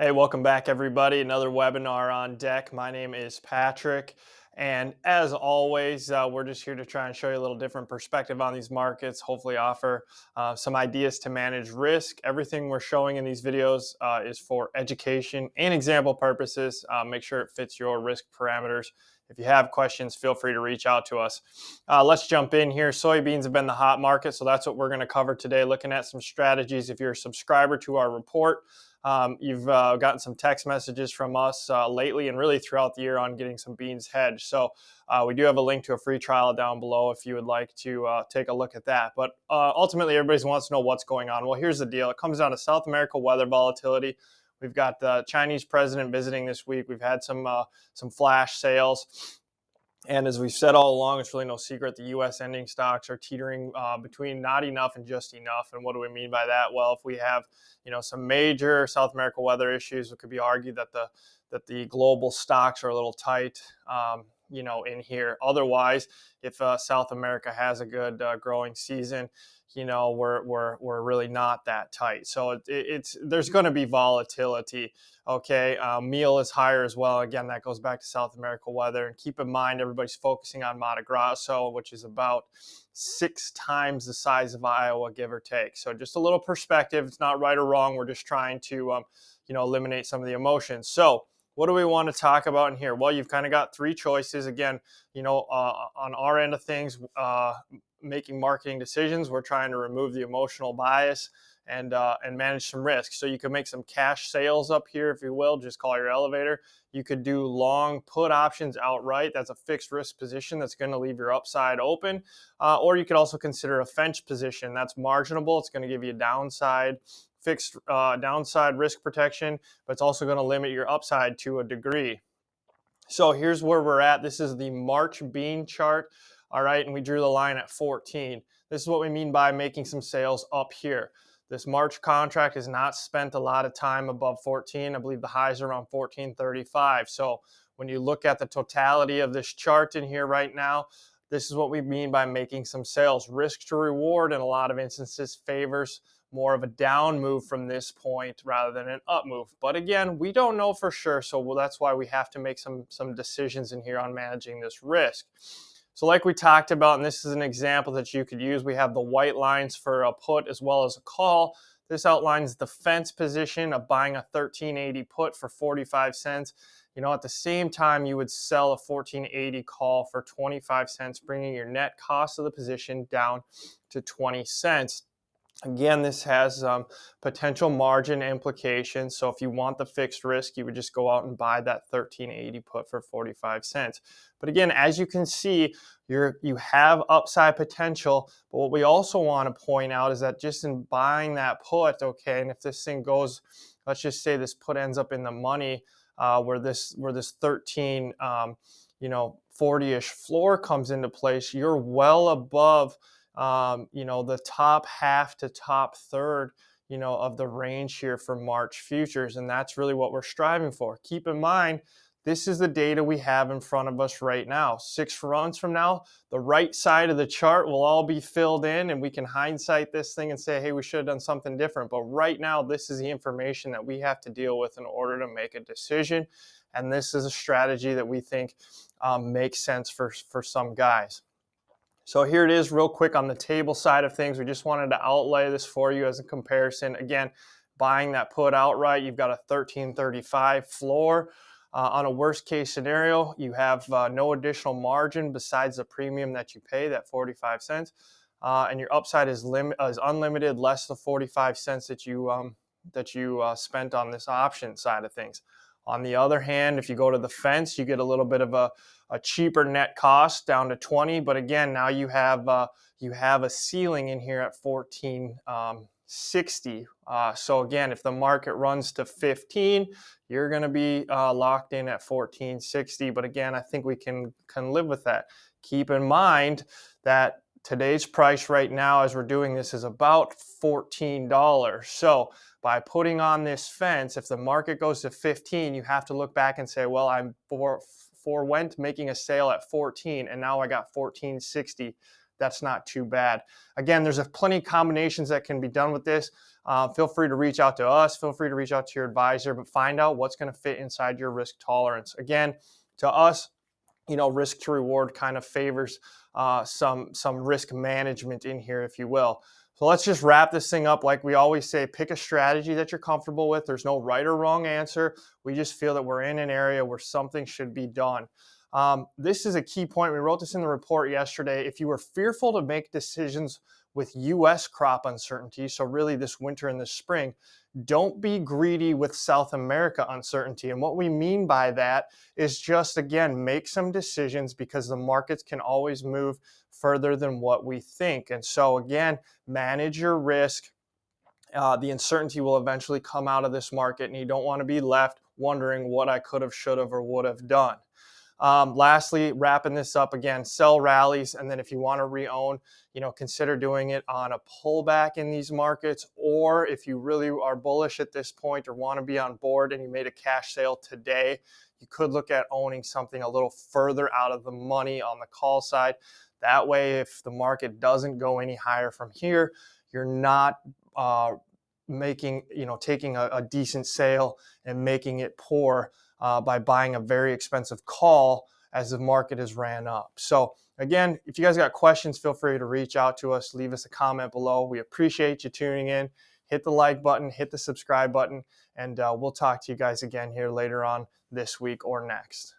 Hey, welcome back, everybody. Another webinar on deck. My name is Patrick. And as always, we're just here to try and show you a little different perspective on these markets, hopefully offer some ideas to manage risk. Everything we're showing in these videos is for education and example purposes. Make sure it fits your risk parameters. If you have questions, feel free to reach out to us. Let's jump in here. Soybeans have been the hot market, so that's what we're going to cover today, looking at some strategies. If you're a subscriber to our report, you've gotten some text messages from us lately and really throughout the year on getting some beans hedged. So we do have a link to a free trial down below if you would like to take a look at that. But ultimately, everybody wants to know what's going on. Well, here's the deal. It comes down to South America weather volatility. We've got the Chinese president visiting this week. We've had some flash sales. And as we've said all along, it's really no secret the U.S. ending stocks are teetering between not enough and just enough. And what do we mean by that? Well, if we have, some major South America weather issues, it could be argued that the global stocks are a little tight, in here. Otherwise, if South America has a good growing season, we're really not that tight. So it's there's going to be volatility. Okay, meal is higher as well. Again, that goes back to South America weather. And keep in mind, everybody's focusing on Mato Grosso, which is about 6 times the size of Iowa, give or take. So just a little perspective. It's not right or wrong. We're just trying to, eliminate some of the emotions. So what do we want to talk about in here? Well, you've kind of got 3 choices. Again, on our end of things, making marketing decisions, we're trying to remove the emotional bias and manage some risk. So you can make some cash sales up here, if you will, just call your elevator. You could do long put options outright. That's a fixed risk position that's going to leave your upside open. Or you could also consider a fence position. That's marginable. It's going to give you downside fixed downside risk protection, but it's also going to limit your upside to a degree. So here's where we're at. This is the March bean chart. All right, and we drew the line at 14. This is what we mean by making some sales up here. This March contract has not spent a lot of time above 14. I believe the highs are around 14.35. So when you look at the totality of this chart in here right now, this is what we mean by making some sales. Risk to reward in a lot of instances favors more of a down move from this point rather than an up move. But again, we don't know for sure. So that's why we have to make some decisions in here on managing this risk. So like we talked about, and this is an example that you could use, we have the white lines for a put as well as a call. This outlines the fence position of buying a 1380 put for 45 cents. At the same time, you would sell a 1480 call for 25 cents, bringing your net cost of the position down to 20 cents. Again, this has potential margin implications. So if you want the fixed risk, you would just go out and buy that 1380 put for 45 cents. But again, as you can see, you have upside potential. But what we also want to point out is that just in buying that put, okay, and if this thing goes, let's just say this put ends up in the money, where this 13 40-ish floor comes into place, you're well above the top half to top third, of the range here for March futures. And that's really what we're striving for. Keep in mind, this is the data we have in front of us right now. 6 runs from now, the right side of the chart will all be filled in and we can hindsight this thing and say, hey, we should have done something different. But right now, this is the information that we have to deal with in order to make a decision. And this is a strategy that we think makes sense for some guys. So here it is real quick on the table side of things. We just wanted to outlay this for you as a comparison. Again, buying that put outright, you've got a 1335 floor. On a worst case scenario, you have no additional margin besides the premium that you pay, that 45 cents. And your upside is unlimited, less the 45 cents that you spent on this option side of things. On the other hand, if you go to the fence, you get a little bit of a cheaper net cost down to 20. But again, now you have a ceiling in here at 1460. So again, if the market runs to 15, you're going to be locked in at 1460. But again, I think we can live with that. Keep in mind that today's price right now as we're doing this is about $14. So by putting on this fence, if the market goes to 15, you have to look back and say, well, I'm forewent making a sale at 14 and now I got 1460. That's not too bad. Again, there's plenty of combinations that can be done with this. feel free to reach out to us. Feel free to reach out to your advisor, but find out what's going to fit inside your risk tolerance. Again, to us, risk to reward kind of favors some risk management in here, if you will. So let's just wrap this thing up. Like we always say, pick a strategy that you're comfortable with. There's no right or wrong answer. We just feel that we're in an area where something should be done. This is a key point. We wrote this in the report yesterday. If you were fearful to make decisions with U.S. crop uncertainty, so really this winter and this spring, don't be greedy with South America uncertainty. And what we mean by that is just, again, make some decisions because the markets can always move further than what we think. And so, again, manage your risk. The uncertainty will eventually come out of this market, and you don't want to be left wondering what I could have, should have, or would have done. Lastly, wrapping this up again, sell rallies. And then if you want to re-own, consider doing it on a pullback in these markets. Or if you really are bullish at this point or want to be on board and you made a cash sale today, you could look at owning something a little further out of the money on the call side. That way, if the market doesn't go any higher from here, you're not taking a decent sale and making it poor by buying a very expensive call as the market has ran up. So again, if you guys got questions, feel free to reach out to us, leave us a comment below. We appreciate you tuning in. Hit the like button, hit the subscribe button, and we'll talk to you guys again here later on this week or next.